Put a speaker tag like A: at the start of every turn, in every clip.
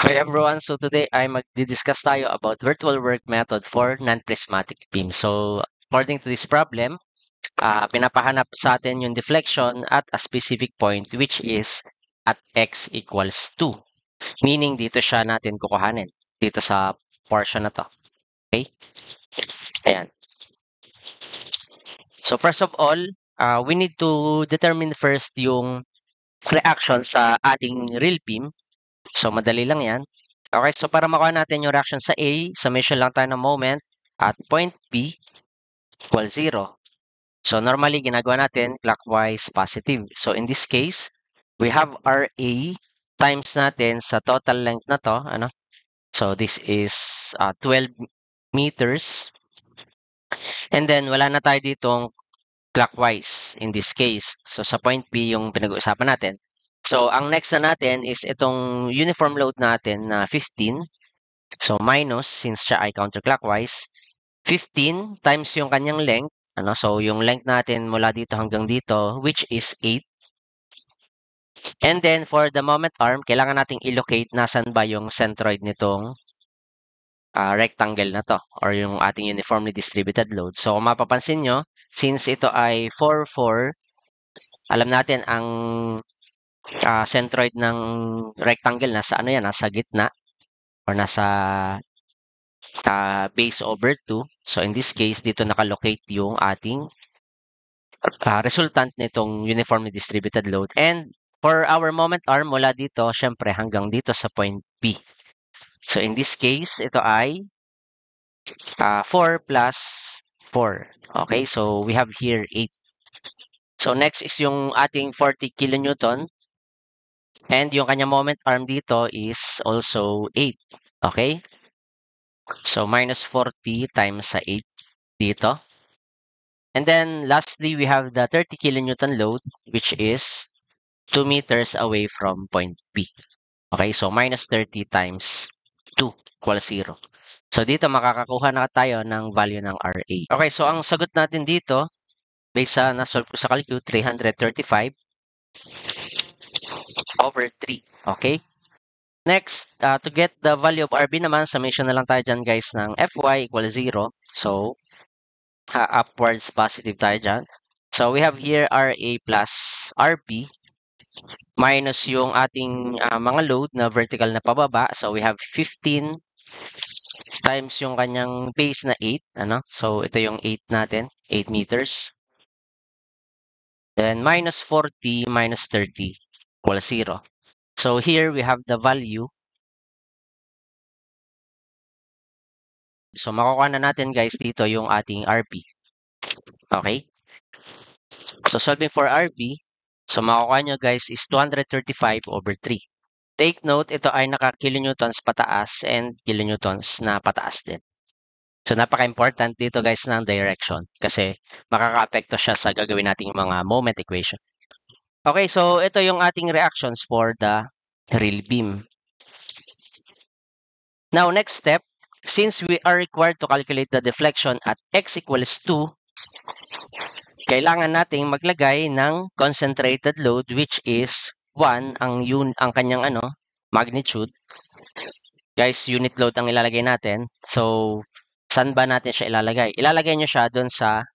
A: Hi everyone, so today ay magdi-discuss tayo about virtual work method for non-prismatic beam. So according to this problem, pinapahanap sa atin yung deflection at a specific point which is at x equals 2. Meaning dito siya natin kukuhanin, dito sa portion na to. Okay? Ayan. So first of all, we need to determine first yung reaction sa ating real beam. So madali lang yan. Okay, so para makuha natin yung reaction sa A, summation lang tayo ng moment at point B equals 0. So normally, ginagawa natin clockwise positive. So in this case, we have RA times natin sa total length na to. Ano? So this is 12 meters. And then wala na tayo ditong clockwise in this case. So sa point B yung pinag-uusapan natin. So ang next na natin is itong uniform load natin na 15. So minus, since siya ay counterclockwise, 15 times yung kanyang length. Ano? So yung length natin mula dito hanggang dito, which is 8. And then for the moment arm, kailangan nating i-locate nasan ba yung centroid nitong rectangle na to or yung ating uniformly distributed load. So kung mapapansin nyo, since ito ay 4, 4, alam natin ang centroid ng rectangle nasa ano yan, nasa gitna or nasa base over 2. So in this case, dito nakalocate yung ating resultant nitong uniformly distributed load. And for our moment arm, mula dito, syempre hanggang dito sa point P. So in this case, ito ay 4 plus 4. Okay, so we have here 8. So next is yung ating 40 kilonewton. And yung kanya moment arm dito is also 8. Okay? So minus 40 times sa 8 dito. And then lastly, we have the 30 kilonewton load, which is 2 meters away from point P. Okay, so minus 30 times 2 equals 0. So dito makakakuha na tayo ng value ng RA. Okay, so ang sagot natin dito, based sa nasolve ko sa calcu, 335 over 3. Okay? Next, to get the value of RB naman, summation na lang tayo dyan guys ng Fy equals 0. So, upwards positive tayo dyan. So, we have here RA plus RB minus yung ating mga load na vertical na pababa. So, we have 15 times yung kanyang base na 8. Ano? So, ito yung 8 natin, 8 meters. Then, minus 40 minus 30 equals 0. So, here we have the value. So, makukuha na natin guys dito yung ating RB. Okay? So, solving for RB, so makukuha nyo guys is 235 over 3. Take note, ito ay naka-kilonewtons pataas and kilonewtons na pataas din. So, napaka-important dito guys ng direction kasi makaka-apekto siya sa gagawin nating mga moment equation. Okay, so ito yung ating reactions for the real beam. Now, next step, since we are required to calculate the deflection at x equals 2, kailangan nating maglagay ng concentrated load which is 1 ang kanyang magnitude. Guys, unit load ang ilalagay natin. So, saan ba natin siya ilalagay? Ilalagay nyo siya doon sa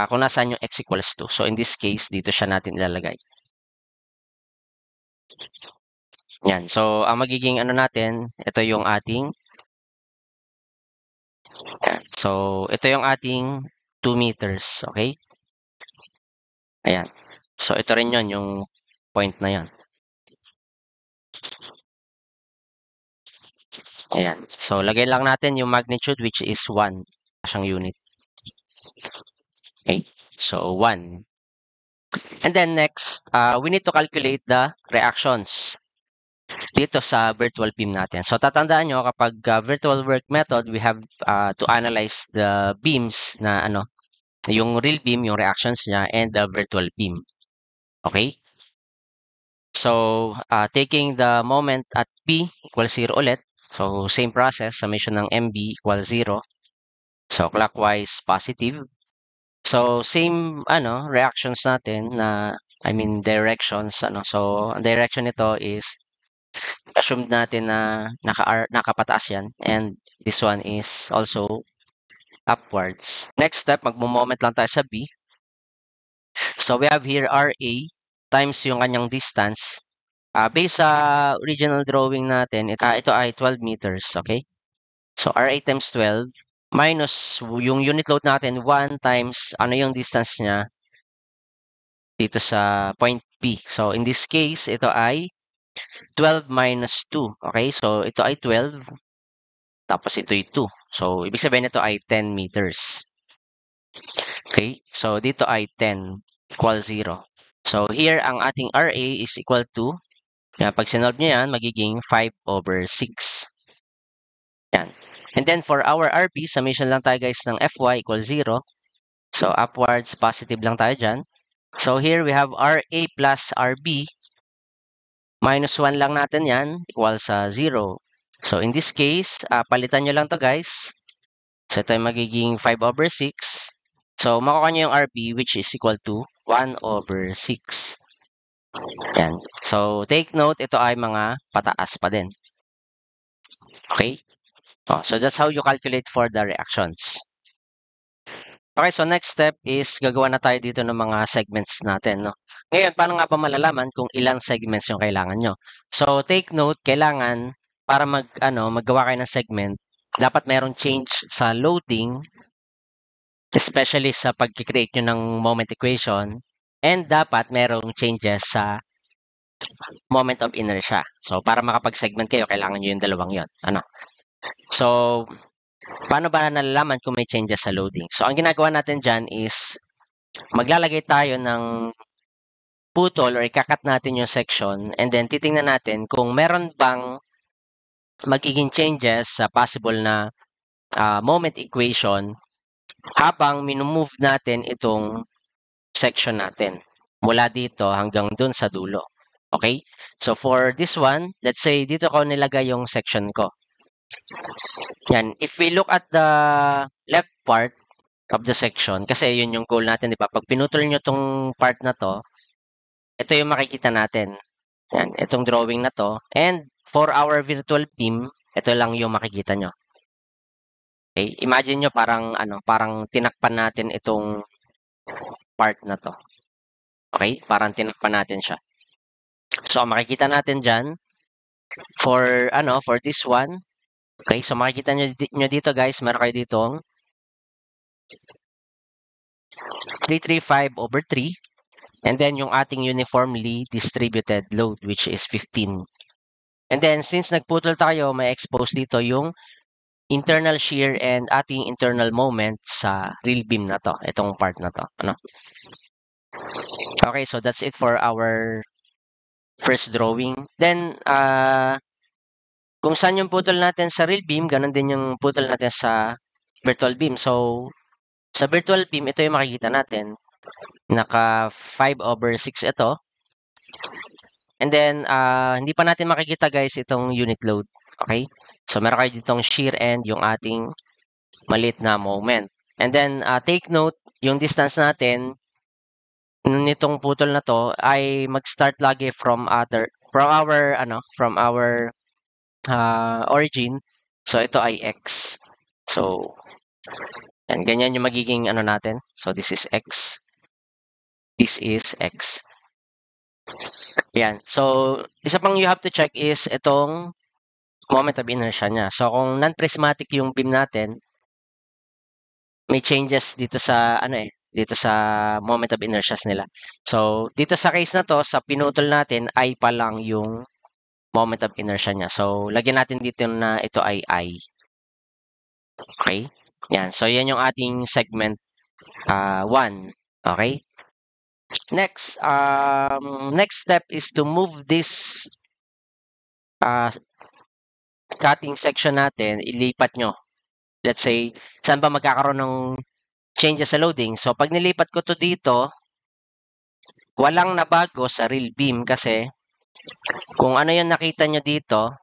A: kung nasaan yung x equals 2. So, in this case, dito siya natin ilalagay. Yan. So, ang magiging natin, ito yung ating yan. So, ito yung ating 2 meters. Okay? Ayan. So, ito rin yon yung point na yon. Ayan. So, lagay lang natin yung magnitude which is 1. Siyang unit. Okay. So, 1. And then next, we need to calculate the reactions dito sa virtual beam natin. So, tatandaan nyo kapag virtual work method, we have to analyze the beams na yung real beam, yung reactions niya, and the virtual beam. Okay? So, taking the moment at P equals 0 ulit. So, same process, summation ng MB equals 0. So, clockwise, positive. So, same, reactions natin na, directions, So, ang direction nito is assume natin na nakapataas yan. And this one is also upwards. Next step, magmo-moment lang tayo sa B. So we have here RA times yung kanyang distance. Based sa original drawing natin, ito ay 12 meters, okay? So RA times 12 minus yung unit load natin 1 times ano yung distance niya dito sa point P. So in this case, ito ay 12 minus 2. Okay? So ito ay 12 tapos ito ay 2. So ibig sabihin ito ay 10 meters. Okay? So dito ay 10 equal 0. So here ang ating RA is equal to, pag sinolve nyo yan, magiging 5/6. Yan. And then for our RB, summation lang tayo guys ng Fy equals 0. So upwards, positive lang tayo dyan. So here we have RA plus RB. Minus 1 lang natin yan, equals sa 0. So in this case, palitan nyo lang to guys. So ito ay magiging 5/6. So makukuha nyo yung RB which is equal to 1/6. Yan. So take note, ito ay mga pataas pa din. Okay? So that's how you calculate for the reactions. Okay, so next step is gagawa na tayo dito ng mga segments natin, no? Ngayon, paano nga ba malalaman kung ilang segments yung kailangan nyo? So take note, kailangan para maggawa kayo ng segment, dapat merong change sa loading, especially sa pag-create nyo ng moment equation, and dapat merong changes sa moment of inertia. So para makapag-segment kayo, kailangan nyo yung dalawang yon. So paano ba nalalaman kung may changes sa loading? So, ang ginagawa natin dyan is maglalagay tayo ng putol or ikakat natin yung section and then titingnan natin kung meron bang magiging changes sa possible na moment equation habang minumove natin itong section natin mula dito hanggang dun sa dulo. Okay? So, for this one, let's say dito ko nilagay yung section ko. Yan. If we look at the left part of the section, kasi yun yung goal natin, di ba? Pag pinutol nyo tong part na to, ito yung makikita natin. Yan. Itong drawing na to. And for our virtual beam, ito lang yung makikita nyo. Okay? Imagine nyo parang tinakpan natin itong part na to. Okay? Parang tinakpan natin siya. So, makikita natin dyan, for this one, okay, so makikita nyo dito guys, meron kayo ditong 335/3 and then yung ating uniformly distributed load which is 15. And then since nagputol tayo, may expose dito yung internal shear and ating internal moment sa real beam na to, itong part na to. Okay, so that's it for our first drawing. Then kung saan yung putol natin sa real beam, ganun din yung putol natin sa virtual beam. So, sa virtual beam, ito yung makikita natin. Naka 5/6 ito. And then, hindi pa natin makikita guys itong unit load. Okay? So, meron kayo ditong shear and yung ating maliit na moment. And then, take note, yung distance natin nitong putol na to ay mag-start lagi from our origin. So, ito ay X. So, yan, ganyan yung magiging natin. So, this is X. This is X. Yan. So, isa pang you have to check is itong moment of inertia niya. So, kung non-prismatic yung beam natin, may changes dito sa, dito sa moment of inertias nila. So, dito sa case na to, sa pinutol natin, I pa lang yung moment of inertia niya. So, lagyan natin dito na ito ay I. Okay? Yan. So, yan yung ating segment 1. Okay? Next, next step is to move this cutting section natin, ilipat nyo. Let's say, saan ba magkakaroon ng changes sa loading? So, pag nilipat ko to dito, walang nabago sa real beam kasi kung ano yung nakita nyo dito,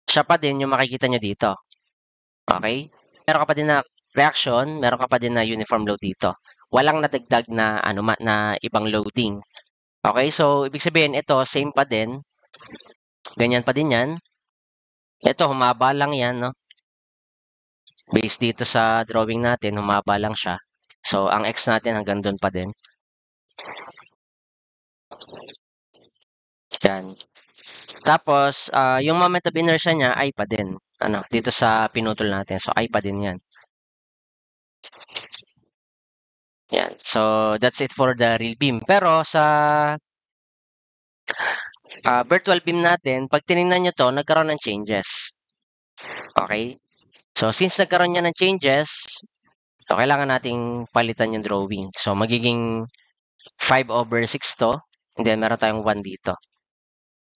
A: siya pa din yung makikita nyo dito. Okay? Meron ka pa din na reaction, meron ka pa din na uniform load dito. Walang nadagdag na na ibang loading. Okay? So, ibig sabihin ito, same pa din. Ganyan pa din yan. Ito, humaba lang yan, no? Based dito sa drawing natin, humaba lang siya. So, ang X natin hanggang doon pa din. Yan. Tapos, yung moment of inertia niya, I pa din. Ano, dito sa pinutol natin. So, I pa din yan. Yan. So, that's it for the real beam. Pero, sa virtual beam natin, pag tinignan nyo to, nagkaroon ng changes. Okay? So, since nagkaroon niya ng changes, so, kailangan nating palitan yung drawing. So, magiging 5/6 to. And then, meron tayong 1 dito.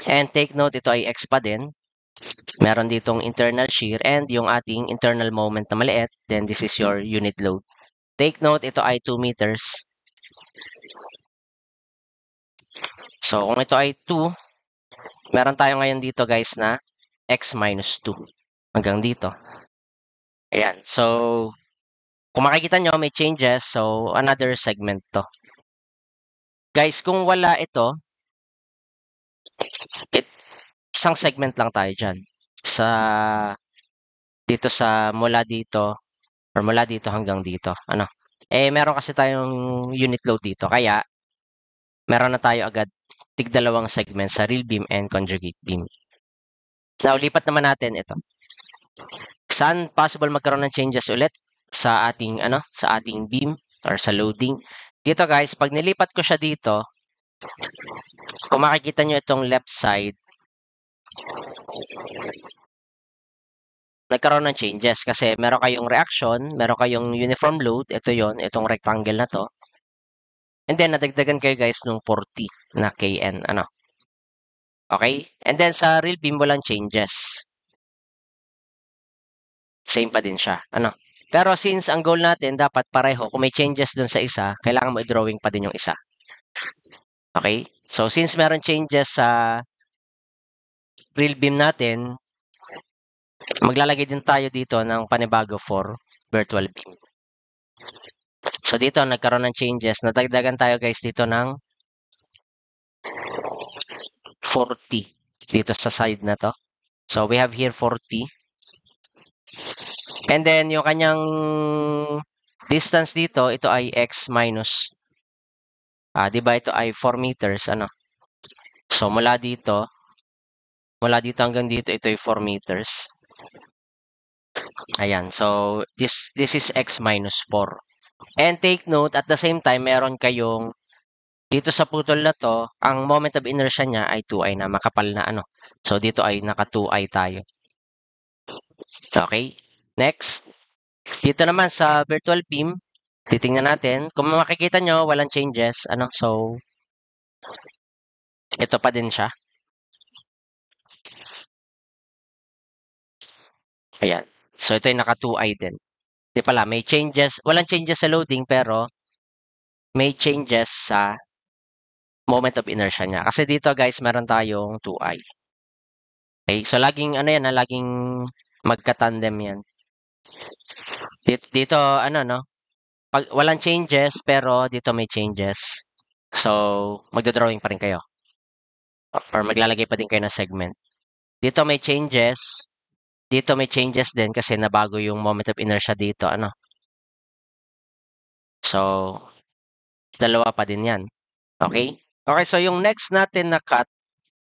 A: And take note, ito ay X pa din. Meron ditong internal shear and yung ating internal moment na maliit. Then, this is your unit load. Take note, ito ay 2 meters. So, kung ito ay 2, meron tayo ngayon dito guys na X minus 2. Hanggang dito. Ayan. So, kung makikita nyo, may changes. So, another segment to. Guys, kung wala ito, isang segment lang tayo dyan. Dito sa mula dito or mula dito hanggang dito. Ano? Meron kasi tayong unit load dito. Kaya, meron na tayo agad tig-dalawang segment sa real beam and conjugate beam. Now, lipat naman natin ito. Saan possible magkaroon ng changes ulit sa ating beam or sa loading? Dito guys, pag nilipat ko siya dito, kung makikita nyo itong left side, nagkaroon ng changes kasi meron kayong reaction, meron kayong uniform load, ito yon, itong rectangle na to. And then, nadagdagan kayo guys nung 40 na Kn, ano. Okay? And then, sa real beam, walang changes. Same pa din siya, ano. Pero since ang goal natin, dapat pareho, kung may changes dun sa isa, kailangan mo i-drawing pa din yung isa. Okay? So, since meron changes sa real beam natin, maglalagay din tayo dito ng panibago for virtual beam. So, dito, nagkaroon ng changes. Nadagdagan tayo guys dito ng 40 dito sa side na to. So, we have here 40. And then, yung kanyang distance dito, ito ay x minus, di ba ito ay 4 meters, ano? So, mula dito hanggang dito, ito ay 4 meters. Ayan. So, this is x minus 4. And take note, at the same time, meron kayong dito sa putol na to, ang moment of inertia niya ay 2i na, makapal na ano. So, dito ay naka 2i tayo. Okay? Next. Dito naman sa virtual beam, titingnan natin. Kung makikita nyo, walang changes. Ano? So, ito pa din siya. Ayan. So, ito ay naka 2i din. Di pala, may changes. Walang changes sa loading, pero may changes sa moment of inertia niya. Kasi dito, guys, meron tayong 2i. Okay? So, laging, laging magka-tandem yan. Dito, no? Pag walang changes, pero dito may changes. So, magdodrawing pa rin kayo. Or maglalagay pa din kayo ng segment. Dito may changes. Dito may changes din kasi nabago yung moment of inertia dito, ano. So, dalawa pa din yan. Okay? Okay, so yung next natin na cut,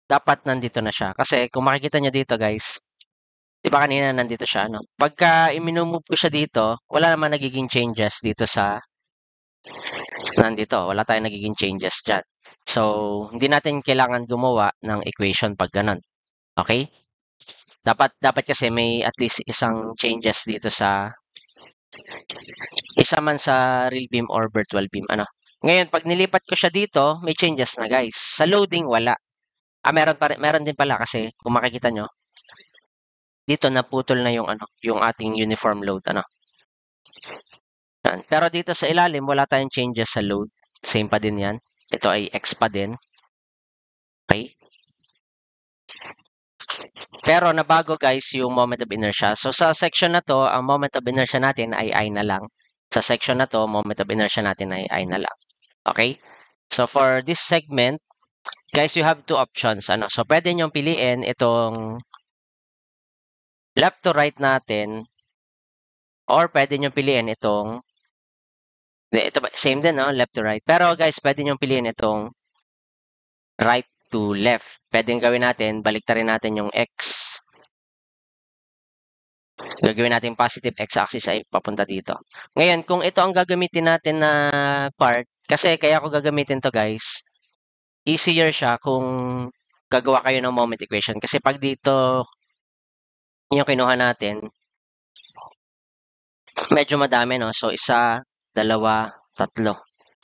A: dapat nandito na siya. Kasi kung makikita nyo dito, guys, di ba kanina nandito siya, no? Pagka i-move ko siya dito, wala naman nagiging changes dito sa nandito. Wala tayong nagiging changes dyan. So, hindi natin kailangan gumawa ng equation pag ganun. Okay? Dapat kasi may at least isang changes dito sa isa man sa real beam or virtual beam. Ano? Ngayon, pag nilipat ko siya dito, may changes na guys. Sa loading, wala. Meron din pala kasi kung makikita nyo, dito naputol na yung yung ating uniform load, ano. Yan. Pero dito sa ilalim, wala tayong changes sa load. Same pa din yan. Ito ay X pa din. Okay? Pero nabago guys yung moment of inertia. So sa section na to, ang moment of inertia natin ay I na lang. Sa section na to, moment of inertia natin ay I na lang. Okay? So for this segment, guys, you have two options. So, pwede nyong piliin itong left to right natin or pwede nyong piliin itong ito same din, no? Left to right. Pero guys, pwede nyong piliin itong right to left. Pwedeng gawin natin, baliktarin natin yung X. Gagawin natin positive x-axis ay papunta dito. Ngayon, kung ito ang gagamitin natin na part, kasi kaya ko gagamitin to guys, easier siya kung gagawa kayo ng moment equation. Kasi pag dito yung kinuha natin, medyo madami, no? So, isa, dalawa, tatlo.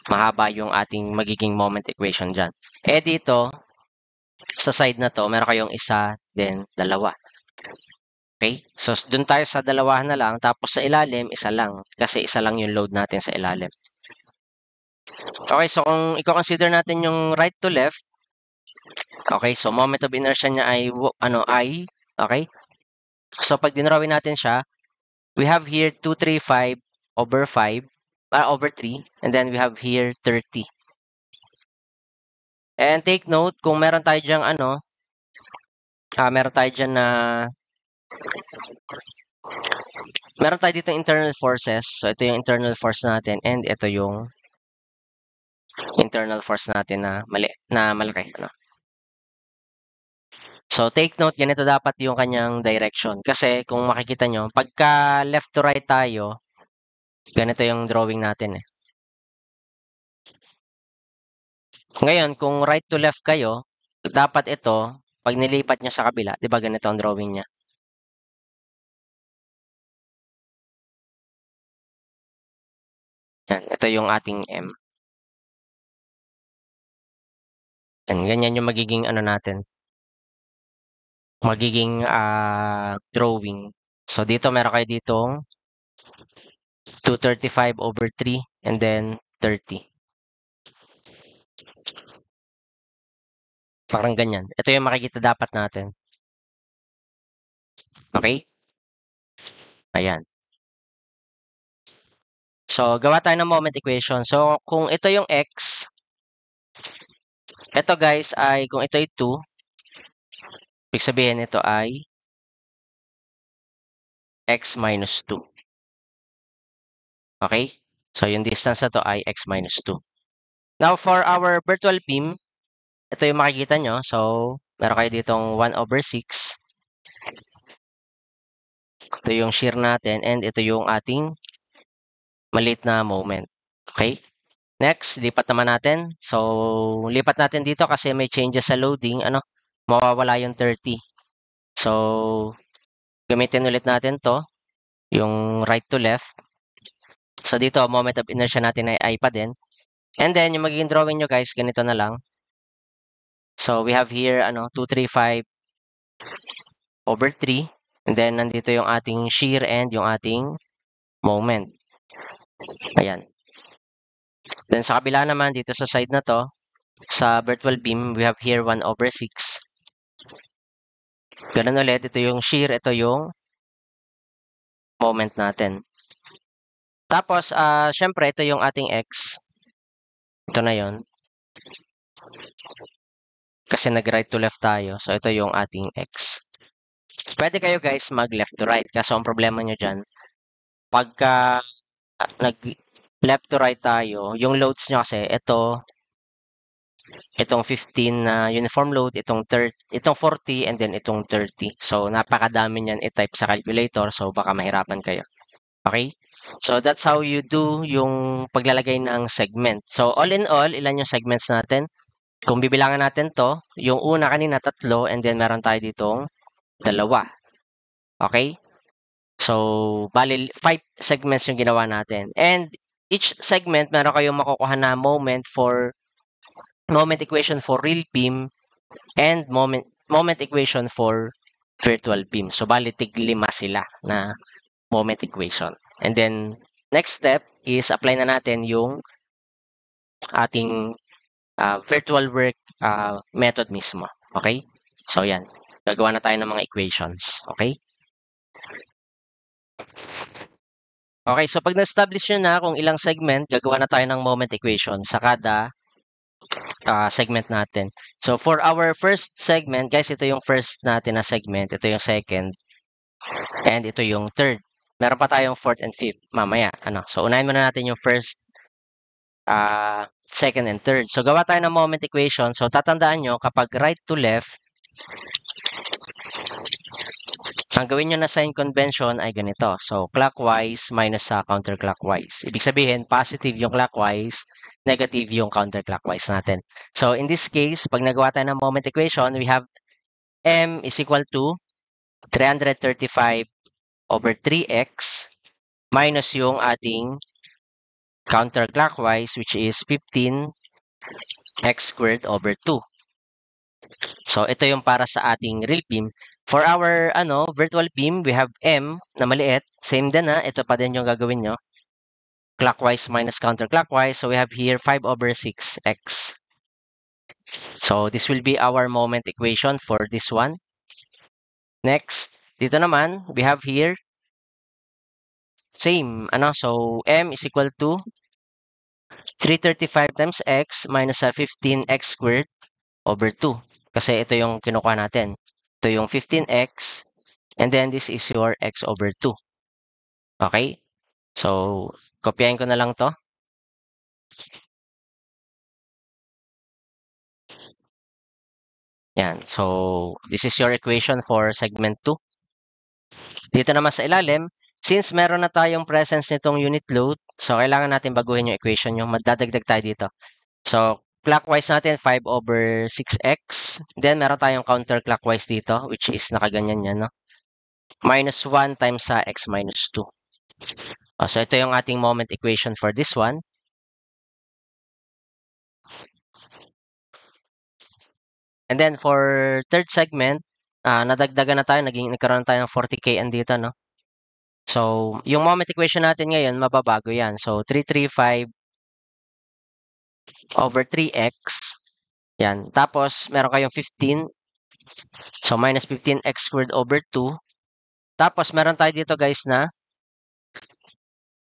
A: Mahaba yung ating magiging moment equation dyan. Eh dito, sa side na to, meron kayong isa, then dalawa. Okay? So, dun tayo sa dalawahan na lang. Tapos sa ilalim, isa lang. Kasi isa lang yung load natin sa ilalim. Okay, so kung i-consider natin yung right to left, okay, so moment of inertia niya ay, I, okay? So, pag dinrawin natin siya, we have here 235 over 5, over 3, and then we have here 30. And take note, kung meron tayo diyang meron tayo dyan na meron tayo dito internal forces. So, ito yung internal force natin and ito yung internal force natin na malaki. So, take note, ganito dapat yung kanyang direction. Kasi, kung makikita nyo, pagka left to right tayo, ganito yung drawing natin eh. Ngayon, kung right to left kayo, dapat ito, pag nilipat nyo sa kabila, di ba ganito ang drawing niya? Yan, ito yung ating M. Yan, ganyan yung magiging natin. Magiging drawing. So, dito meron kayo ditong 235 over 3 and then 30. Parang ganyan. Ito yung makikita dapat natin. Okay? Ayan. So, gawa tayo ng moment equation. So, kung ito yung x, ito guys ay, kung ito ay 2, ibig sabihin ito ay x minus 2. Okay? So, yung distance na to ay x minus 2. Now, for our virtual beam, ito yung makikita nyo. So, meron kayo ditong 1 over 6. Ito yung shear natin and ito yung ating maliit na moment. Okay? Next, lipat naman natin. So, lipat natin dito kasi may changes sa loading. Mawawala yung 30. So, gamitin ulit natin to, yung right to left. So, dito, moment of inertia natin ay I pa din. And then, yung magiging drawing nyo guys, ganito na lang. So, we have here, 235 over 3. And then, nandito yung ating shear and yung ating moment. Ayan. Then, sa kabila naman, dito sa side na to, sa virtual beam, we have here 1 over 6. Ganun ulit, ito yung shear, ito yung moment natin. Tapos, syempre, ito yung ating x. Ito na yon. Kasi nag-right to left tayo. So, ito yung ating x. Pwede kayo guys mag-left to right. Kaso, ang problema nyo dyan, pagka nag-left to right tayo, yung loads nyo kasi, itong 15 na uniform load, itong 40, and then itong 30. So, napakadami niyan i-type sa calculator. So, baka mahirapan kayo. Okay? So, that's how you do yung paglalagay ng segment. So, all in all, ilan yung segments natin? Kung bibilangan natin to, yung una kanina, 3, and then meron tayo ditong 2. Okay? So, bali, 5 segments yung ginawa natin. And each segment, meron kayong makukuha na moment equation for real beam and moment equation for virtual beam. So, bali, tig-5 sila na moment equation. And then, next step is apply na natin yung ating virtual work method mismo. Okay? So, yan. Gagawa na tayo ng mga equations. Okay? Okay, so pag na-establish nyo na kung ilang segment, gagawa na tayo ng moment equation sa kada segment natin. So for our first segment, guys, ito yung first natin na segment, ito yung second, and ito yung third. Meron pa tayong fourth and fifth mamaya. So unahin muna natin yung first, second, and third. So gawa tayo ng moment equation. So tatandaan nyo, kapag right to left, ang gawin nyo na sign convention ay ganito. So, clockwise minus sa counterclockwise. Ibig sabihin, positive yung clockwise, negative yung counterclockwise natin. So, in this case, pag nagawa tayo ng moment equation, we have m is equal to 335 over 3x minus yung ating counterclockwise, which is 15x squared over 2. So, ito yung para sa ating real beam. For our virtual beam, we have m na maliit. Same din ito pa din yung gagawin nyo. Clockwise minus counterclockwise. So, we have here 5 over 6x. So, this will be our moment equation for this one. Next, dito naman, we have here same. So, m is equal to 335 times x minus 15x squared over 2. Kasi ito yung kinukuha natin. Ito yung 15x, and then this is your x over 2. Okay? So, kopyahin ko na lang to. Yan. So, this is your equation for segment 2. Dito naman sa ilalim, since meron na tayong presence nitong unit load, so kailangan natin baguhin yung equation nyo. Magdadagdag tayo dito. So, clockwise natin, 5 over 6x. Then, meron tayong counterclockwise dito, which is nakaganyan yan, no? Minus 1 times sa x minus 2. So, ito yung ating moment equation for this one. And then, for third segment, nadagdagan na tayo, nagkaroon na tayo ng 40kn dito, no? So, yung moment equation natin ngayon, mababago yan. So, 335 over 3x. Yan. Tapos, meron kayong 15. So, minus 15x squared over 2. Tapos, meron tayo dito, guys, na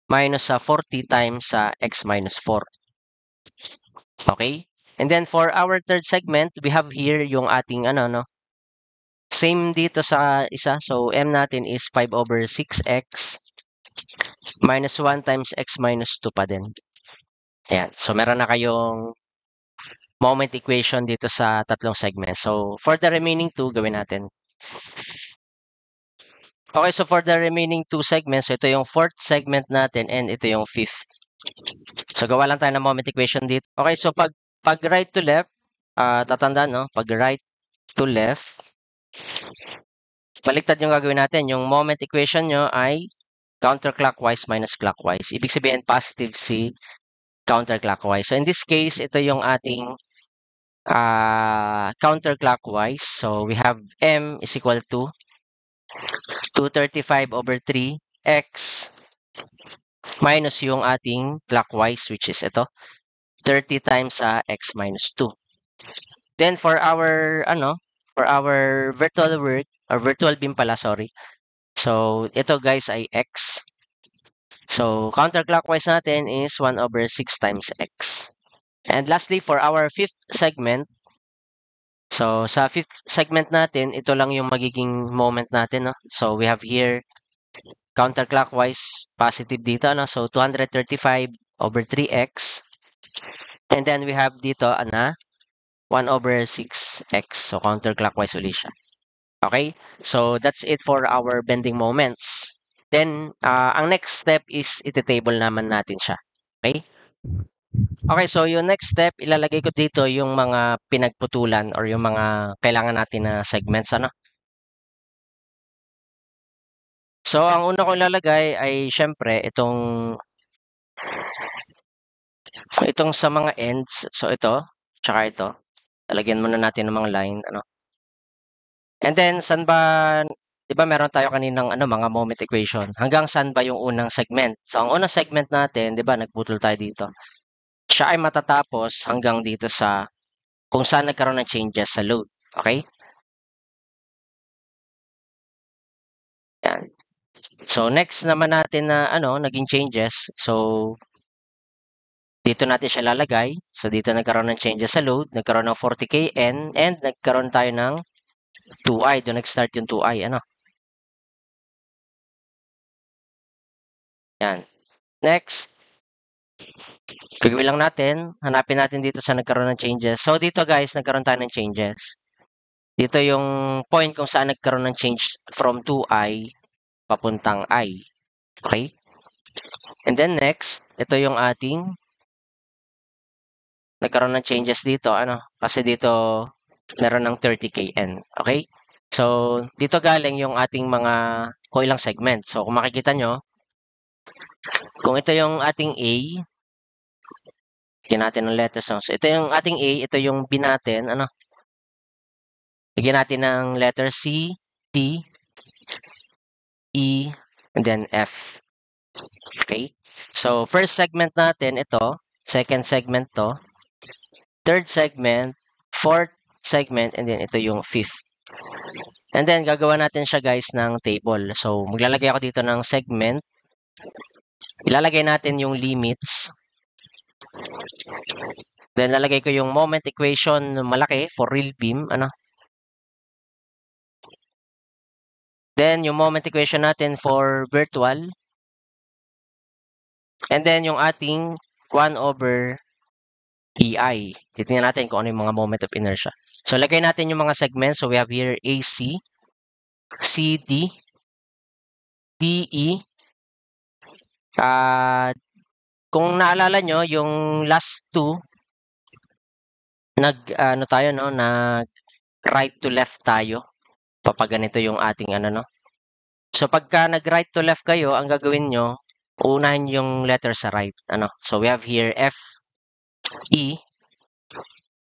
A: minus 40 times sa x minus 4. Okay? And then, for our third segment, we have here yung ating, same dito sa isa. So, m natin is 5 over 6x minus 1 times x minus 2 pa din. Ayan. So, meron na kayong moment equation dito sa tatlong segments. So, for the remaining two, gawin natin. Okay, so for the remaining two segments, ito yung fourth segment natin and ito yung fifth. So, gawa lang tayo ng moment equation dito. Okay, so pag right to left, tatandaan, no? Pag right to left, baliktad yung gagawin natin. Yung moment equation nyo ay counterclockwise minus clockwise. Ibig sabihin, positive si counterclockwise. So, in this case, ito yung ating counterclockwise. So, we have m is equal to 235 over 3x minus yung ating clockwise, which is ito, 30 times x minus 2. Then, for our virtual work, or virtual beam pala, sorry. So, ito guys ay x. So, counterclockwise natin is 1 over 6 times x. And lastly, for our fifth segment, so sa fifth segment natin, ito lang yung magiging moment natin, no? So, we have here counterclockwise, positive dito, no? So, 235 over 3x. And then, we have dito, 1 over 6x. So, counterclockwise ulit siya. Okay? So, that's it for our bending moments. Then, ang next step is iti-table naman natin siya. Okay? Okay, so yung next step, ilalagay ko dito yung mga pinagputulan or yung mga kailangan natin na segments, So, ang una kong ilalagay ay syempre itong sa mga ends. So, ito, tsaka ito. Lalagyan muna natin ng mga line, And then, saan ba, di ba meron tayo kaninang mga moment equation? Hanggang saan ba yung unang segment? So, ang unang segment natin, di ba, nagputol tayo dito. Siya ay matatapos hanggang dito sa kung saan nagkaroon ng changes sa load. Okay? Yan. So, next naman natin na, naging changes. So, Dito natin siya lalagay. So, dito nagkaroon ng changes sa load, nagkaroon ng 40kN, and nagkaroon tayo ng 2i. Doon nag-start yung 2i. Ano? Yan. Next, gagawin lang natin. Hanapin natin dito sa nagkaroon ng changes. So, dito guys, nagkaroon tayo ng changes. Dito yung point kung saan nagkaroon ng change from 2i papuntang i. Okay? And then next, ito yung ating nagkaroon ng changes dito. Ano? Kasi dito, meron ng 30kN. Okay? So, dito galing yung ating mga coilang segment. So, kung makikita nyo, kung ito yung ating A, lagyan natin ng letters. No? So, ito yung ating A, ito yung B natin. Ano? Lagyan natin ng letter C, D, E, and then F. Okay? So, first segment natin, ito. Second segment to. Third segment, fourth segment, and then ito yung fifth. And then, gagawa natin siya guys ng table. So, maglalagay ako dito ng segment. Ilalagay natin yung limits. Then, lalagay ko yung moment equation malaki for real beam. Ano? Then, yung moment equation natin for virtual. And then, yung ating 1 over EI. Titingnan natin kung ano yung mga moment of inertia. So, lagay natin yung mga segments. So, we have here AC, CD, DE. Kung naalala nyo, yung last two, ano tayo, no? Nag right to left tayo. Papaganito yung ating ano, no? So, pagka nag right to left kayo, ang gagawin nyo, uunahin yung letter sa right. Ano? So, we have here F, E,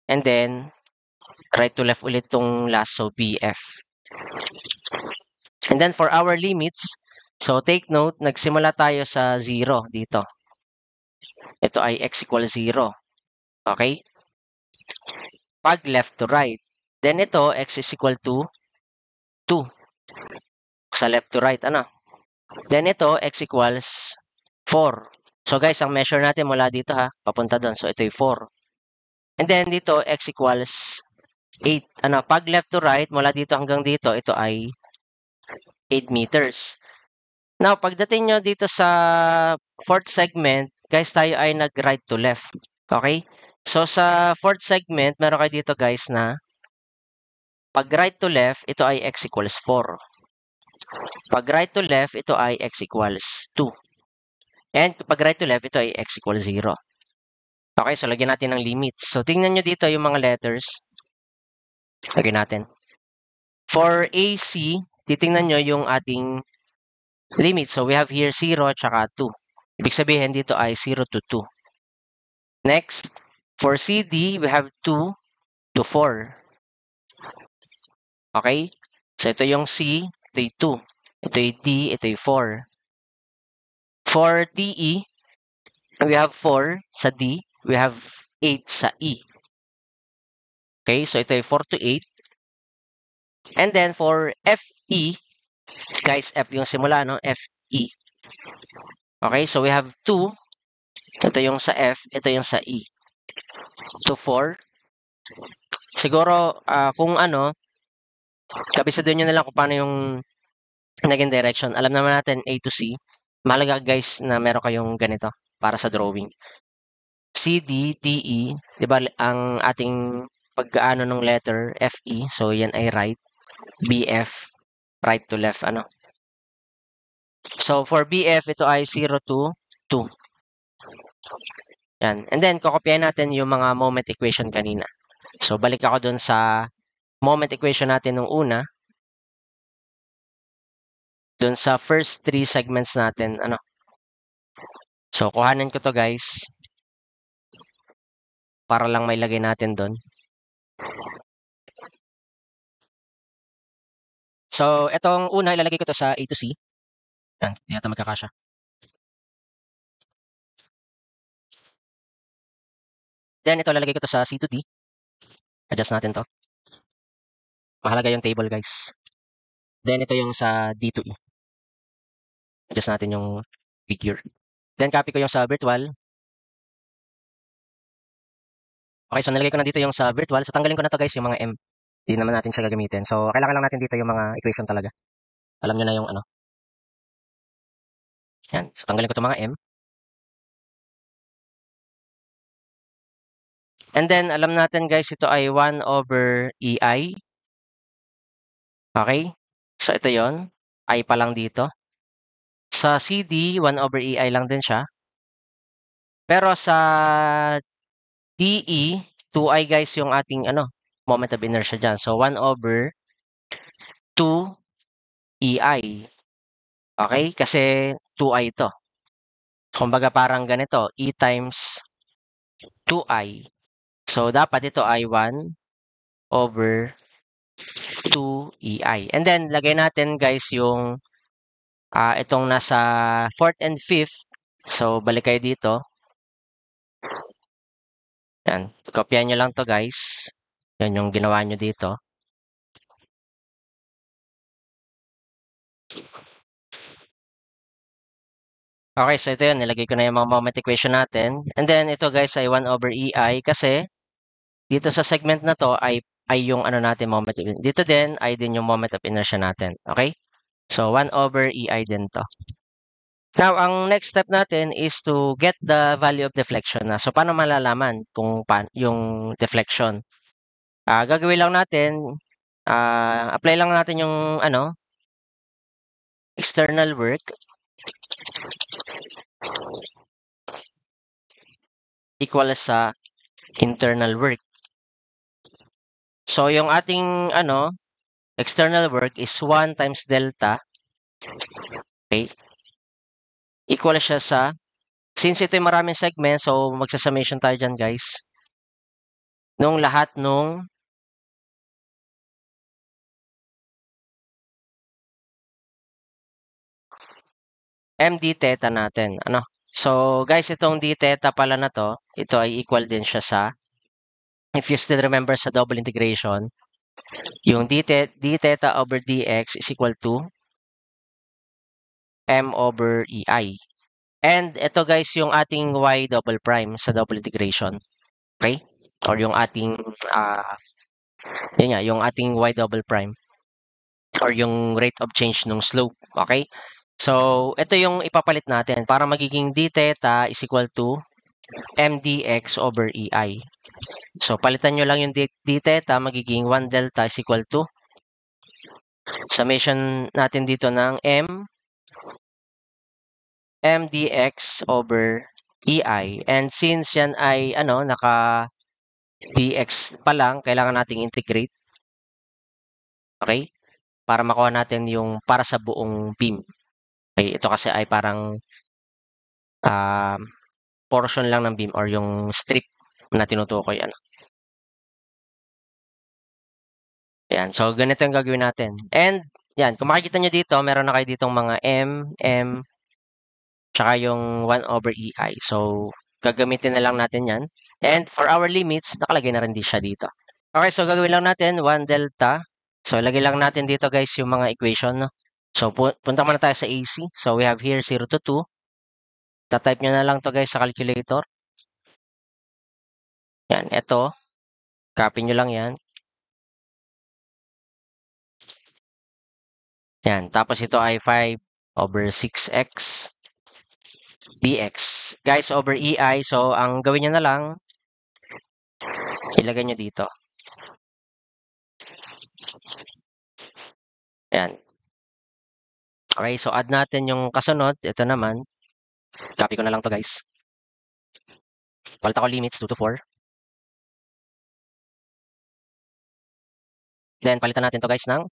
A: and then, right to left ulit tong last, so BF. And then, for our limits, so take note, nagsimula tayo sa 0 dito. Ito ay x equals 0. Okay? Pag left to right. Then ito, x is equal to 2. Sa left to right, ano? Then ito, x equals 4. So guys, ang measure natin mula dito ha, papunta doon. So ito yung 4. And then dito, x equals 8. Ano, pag left to right, mula dito hanggang dito, ito ay 8 meters. Now, pagdating nyo dito sa fourth segment, guys, tayo ay nag-right to left. Okay? So, sa fourth segment, meron kayo dito, guys, na pag right to left, ito ay x equals 4. Pag right to left, ito ay x equals 2. And pag right to left, ito ay x equals 0. Okay, so lagyan natin ng limits. So, tingnan nyo dito yung mga letters. Lagyan natin. For AC, titingnan nyo yung ating limit. So, we have here 0 at saka 2. Ibig sabihin dito ay 0 to 2. Next, for CD, we have 2 to 4. Okay? So, ito yung C, ito yung 2. Ito yung D, ito yung 4. For DE, we have 4 sa D. We have 8 sa E. Okay? So, ito yung 4 to 8. And then, for FE, guys, F yung simula, no? FE. Okay? So, we have 2. Ito yung sa F, ito yung sa E. To 4. Siguro, kung ano, kabisado nyo na lang kung paano yung naging direction. Alam naman natin A to C. Mahalaga guys na meron kayong ganito para sa drawing. C, D, D, E. Diba ang ating pagkaano ng letter, F, E. So, yan ay right. B, F. Right to left, ano. So, for BF, ito ay 0 to 2. Yan. And then, kokopyahin natin yung mga moment equation kanina. So, balik ako dun sa moment equation natin nung una. Dun sa first 3 segments natin, ano. So, kuhanin ko to guys. Para lang may lagay natin dun. So, etong una, ilalagay ko to sa A to C. Yan, hindi yata magkakasya. Then, ito lalagay ko to sa C to D. Adjust natin to. Mahalaga yung table, guys. Then, ito yung sa D to E. Adjust natin yung figure. Then, copy ko yung sa virtual. Okay, so nilagay ko na dito yung sa virtual. So tanggalin ko na to guys, yung mga M. Hindi naman natin siya gagamitin. So kailangan lang natin dito yung mga equation talaga. Alam nyo na yung ano. Yan. So tanggalin ko itong mga M. And then alam natin guys, ito ay 1 over EI. Okay? So ito yon, I pa lang dito. Sa CD, 1 over EI lang din siya. Pero sa DE, 2I guys yung ating ano, moment of inertia dyan. So 1 over 2 EI. Okay? Kasi 2I ito. Kumbaga parang ganito, E times 2I. So dapat ito ay 1 over 2EI. And then lagay natin guys yung itong nasa 4th and 5th. So balik kayo dito. Yan. Kopyahan nyo lang to guys. Yan yung ginawa nyo dito. Okay, so ito yun. Nilagay ko na yung mga moment equation natin. And then ito guys ay 1 over EI kasi dito sa segment na to ay yung ano natin moment. Dito din ay din yung moment of inertia natin. Okay? So 1 over EI din to. Now, ang next step natin is to get the value of deflection na. So, paano malalaman kung yung deflection? Gagawin lang natin, apply lang natin yung ano, external work equal sa internal work. So, yung ating ano, external work is 1 times delta. Okay? Equal siya sa, since ito yung maraming segment, so magsa-summation tayo dyan guys. Nung lahat nung MD theta natin. Ano? So, guys, itong d theta pala na to, ito ay equal din siya sa, if you still remember sa double integration, yung d theta over dx is equal to m over ei. And ito guys, yung ating y double prime sa double integration. Okay? Or yung ating, yun nga, yung ating y double prime. Or yung rate of change ng slope. Okay? So, ito yung ipapalit natin para magiging d theta is equal to mdx over ei. So, palitan nyo lang yung d theta, magiging 1 delta is equal to summation natin dito ng mdx over ei. And since yan ay ano, naka dx pa lang, kailangan nating integrate. Okay? Para makuha natin yung para sa buong beam. Okay, ito kasi ay parang portion lang ng beam or yung strip na tinutukoy. Ano. Ayan, so ganito yung gagawin natin. And yan, kung makikita nyo dito, meron na kayo ditong mga m, tsaka yung 1 over ei. So, gagamitin na lang natin yan. And for our limits, nakalagay na rin di siya dito. Okay, so gagawin lang natin 1 delta. So, lagay lang natin dito guys yung mga equation. No? So, punta muna tayo sa AC. So, we have here 0 to 2. Ta-type nyo na lang to guys sa calculator. Yan, eto. Copy nyo lang yan. Yan, tapos ito ay 5 over 6x dx. Guys, over ei. So, ang gawin nyo na lang, ilagay nyo dito. Yan. Okay, so add natin yung kasunod. Ito naman. Copy ko na lang to guys. Palit ako limits 2 to 4. Then, palitan natin to guys ng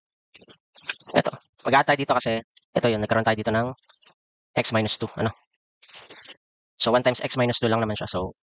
A: ito. Mag-add tayo dito kasi ito yun, nagkaroon tayo dito ng x minus 2. Ano? So, 1 times x minus 2 lang naman siya. So,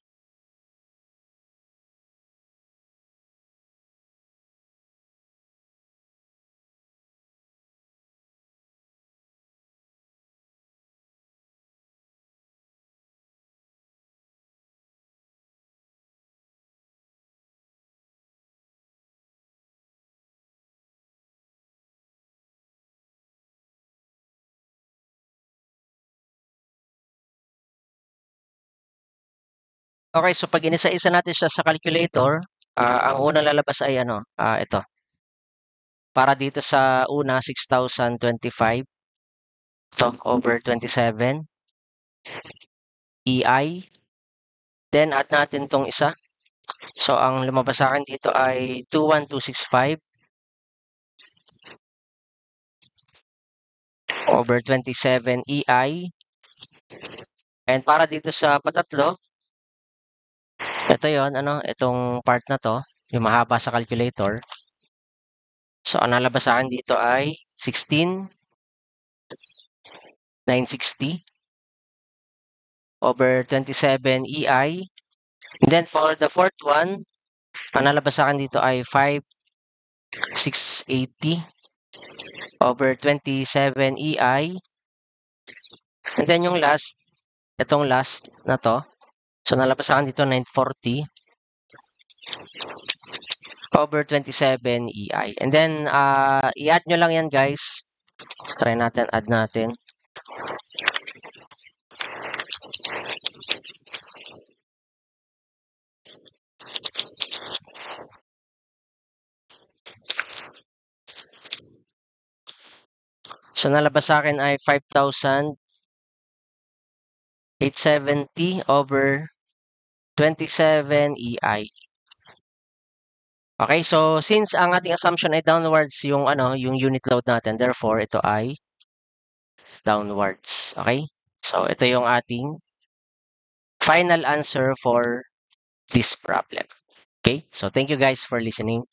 A: Okay, so pag inisa-isa natin siya sa calculator, ang unang lalabas ay ano, ito. Para dito sa una, 6,025. Ito, over 27. EI. Then, add natin tong isa. So, ang lumabas sa akin dito ay 21265 over 27 EI. And para dito sa patatlo, ito yon ano, itong part na to, yung mahaba sa calculator. So, ang nalabas sa akin dito ay 16,960 over 27 EI. And then, for the fourth one, ang nalabas sa akin dito ay 5,680 over 27 EI. And then yung last, itong last na to. So nalabas sa akin dito 940 over 27 EI. And then i-add nyo lang yan guys. Try natin, add natin. So nalabas sa akin ay 5,870 over 27 EI. Okay, so since ang ating assumption ay downwards yung ano, yung unit load natin, therefore ito ay downwards. Okay? So ito yung ating final answer for this problem. Okay? So thank you guys for listening.